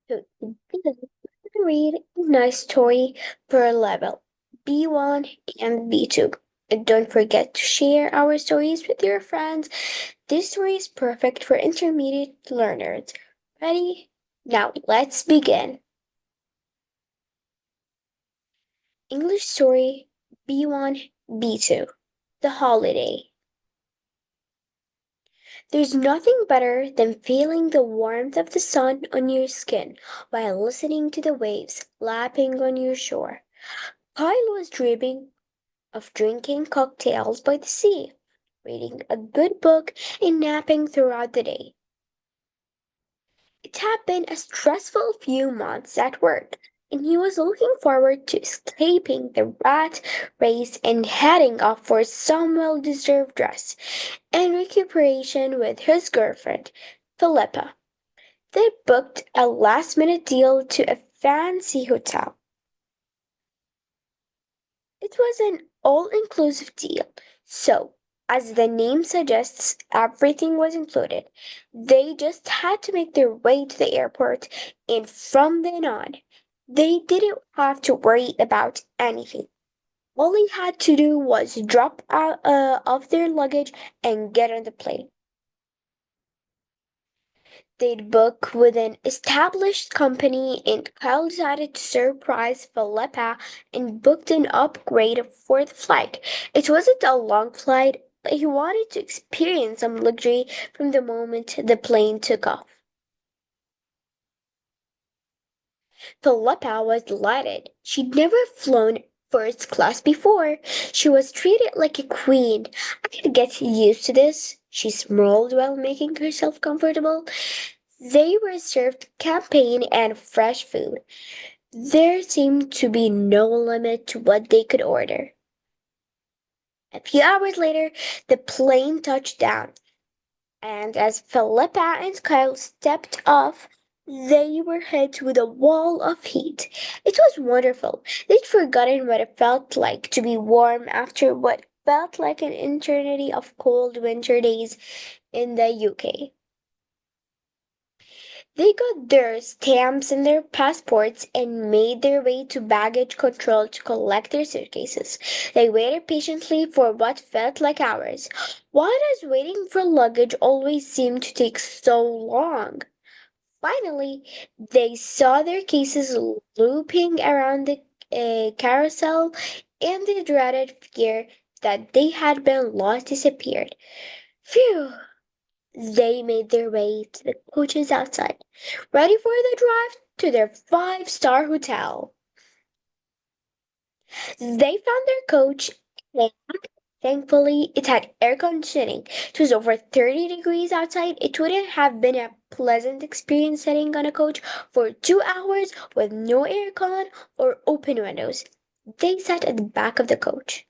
So today we read a nice story per level, B1 and B2. And don't forget to share our stories with your friends. This story is perfect for intermediate learners. Ready? Now let's begin. English story B1, B2. The holiday. There's nothing better than feeling the warmth of the sun on your skin while listening to the waves lapping on your shore. Kyle was dreaming of drinking cocktails by the sea, reading a good book, and napping throughout the day. It had been a stressful few months at work, and he was looking forward to escaping the rat race and heading off for some well deserved rest and recuperation with his girlfriend, Philippa. They booked a last minute deal to a fancy hotel. It was an all-inclusive deal, so, as the name suggests, everything was included. They just had to make their way to the airport, and from then on, they didn't have to worry about anything. All they had to do was drop out of their luggage and get on the plane. They'd book with an established company, and Kyle decided to surprise Philippa and booked an upgrade for the flight. It wasn't a long flight, but he wanted to experience some luxury from the moment the plane took off. Philippa was delighted. She'd never flown first class before. She was treated like a queen. I could get used to this, she smiled while making herself comfortable. They were served champagne and fresh food. There seemed to be no limit to what they could order. A few hours later, the plane touched down, and as Philippa and Kyle stepped off, they were hit with a wall of heat. It was wonderful. They'd forgotten what it felt like to be warm after what felt like an eternity of cold winter days in the UK. They got their stamps and their passports and made their way to baggage control to collect their suitcases. They waited patiently for what felt like hours. Why does waiting for luggage always seem to take so long? Finally, they saw their cases looping around the carousel, and the dreaded fear that they had been lost disappeared. Phew! They made their way to the coaches outside, ready for the drive to their five-star hotel. They found their coach, and thankfully it had air conditioning. It was over 30 degrees outside. It wouldn't have been a pleasant experience sitting on a coach for 2 hours with no aircon or open windows. They sat at the back of the coach.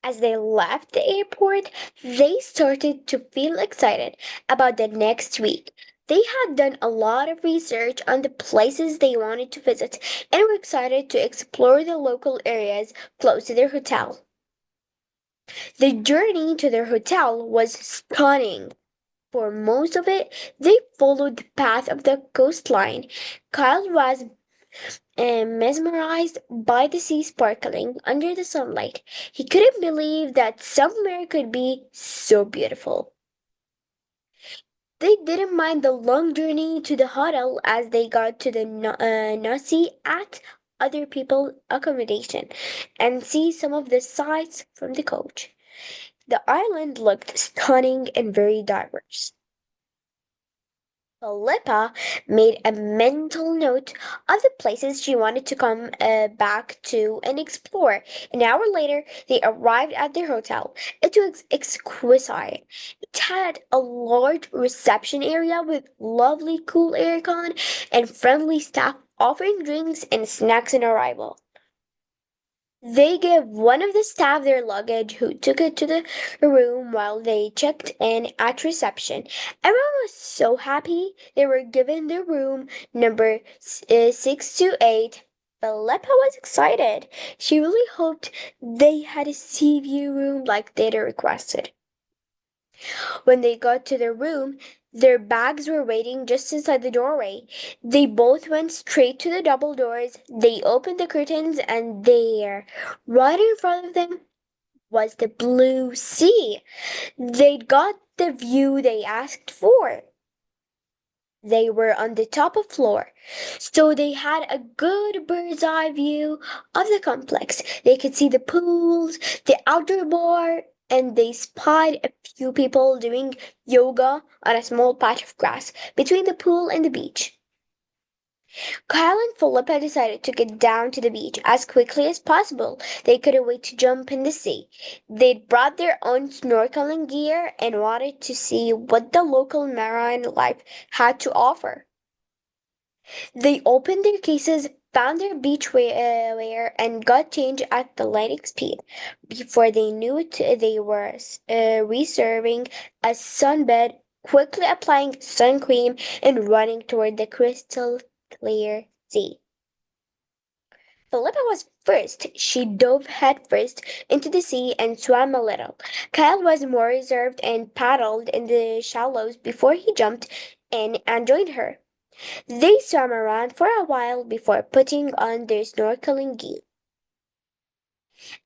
As they left the airport, they started to feel excited about the next week. They had done a lot of research on the places they wanted to visit and were excited to explore the local areas close to their hotel. The journey to their hotel was stunning. For most of it, they followed the path of the coastline. Kyle was mesmerized by the sea sparkling under the sunlight. He couldn't believe that somewhere could be so beautiful. They didn't mind the long journey to the hotel as they got to the nasi at other people's accommodation and see some of the sights from the coach. The island looked stunning and very diverse. Philippa made a mental note of the places she wanted to come back to and explore. An hour later, they arrived at their hotel. It was exquisite. It had a large reception area with lovely cool aircon and friendly staff offering drinks and snacks on arrival. They gave one of the staff their luggage, who took it to the room while they checked in at reception. Everyone was so happy they were given their room number 628. Philippa was excited. She really hoped they had a sea view room like they'd requested. When they got to their room, Their bags were waiting just inside the doorway. They both went straight to the double doors. They opened the curtains, and there, right in front of them, was the blue sea. They'd got the view they asked for. They were on the top of floor, so they had a good bird's eye view of the complex. They could see the pools, the outdoor bar, and they spied a few people doing yoga on a small patch of grass between the pool and the beach. Kyle and Philippa decided to get down to the beach as quickly as possible. They couldn't wait to jump in the sea. They'd brought their own snorkeling gear and wanted to see what the local marine life had to offer. They opened their cases, found their beach wear, and got changed at the lightning speed. Before they knew it, they were reserving a sunbed, quickly applying sun cream, and running toward the crystal clear sea. Philippa was first. She dove headfirst into the sea and swam a little. Kyle was more reserved and paddled in the shallows before he jumped in and joined her. They swam around for a while before putting on their snorkeling gear.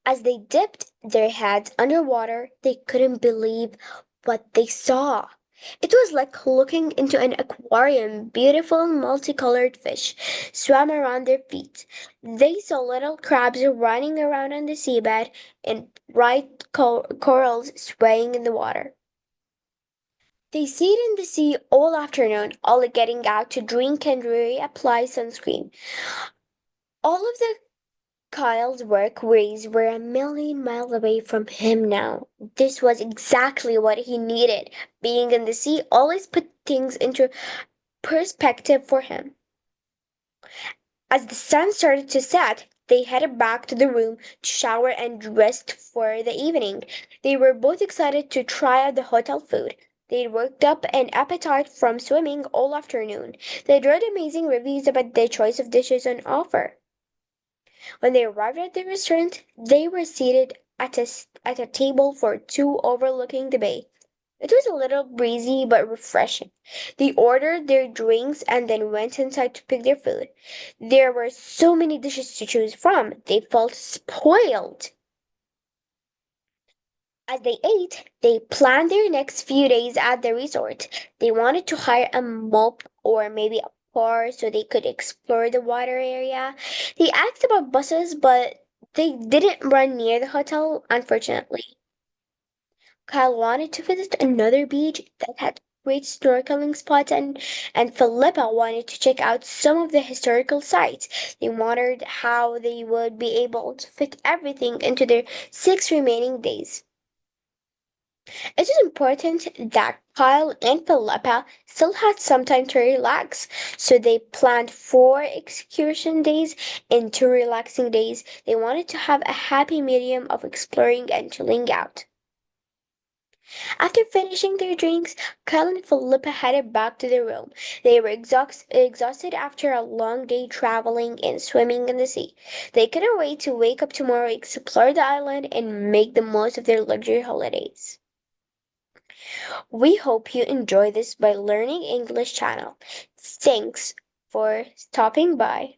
As they dipped their heads underwater, they couldn't believe what they saw. It was like looking into an aquarium. Beautiful multicolored fish swam around their feet. They saw little crabs running around on the seabed and bright corals swaying in the water. They stayed in the sea all afternoon, all getting out to drink and reapply sunscreen. All of the Kyle's workways were a million miles away from him now. This was exactly what he needed. Being in the sea always put things into perspective for him. As the sun started to set, they headed back to the room to shower and rest for the evening. They were both excited to try out the hotel food. They'd worked up an appetite from swimming all afternoon. They'd read amazing reviews about the choice of dishes on offer. When they arrived at the restaurant, they were seated at a table for two overlooking the bay. It was a little breezy but refreshing. They ordered their drinks and then went inside to pick their food. There were so many dishes to choose from, they felt spoiled. As they ate, they planned their next few days at the resort. They wanted to hire a mop or maybe a car so they could explore the water area. They asked about buses, but they didn't run near the hotel, unfortunately. Kyle wanted to visit another beach that had great snorkeling spots, and Philippa wanted to check out some of the historical sites. They wondered how they would be able to fit everything into their 6 remaining days. It is important that Kyle and Philippa still had some time to relax, so they planned 4 excursion days and 2 relaxing days. They wanted to have a happy medium of exploring and chilling out. After finishing their drinks, Kyle and Philippa headed back to their room. They were exhausted after a long day traveling and swimming in the sea. They couldn't wait to wake up tomorrow, explore the island, and make the most of their luxury holidays. We hope you enjoy this by Learning English channel. Thanks for stopping by.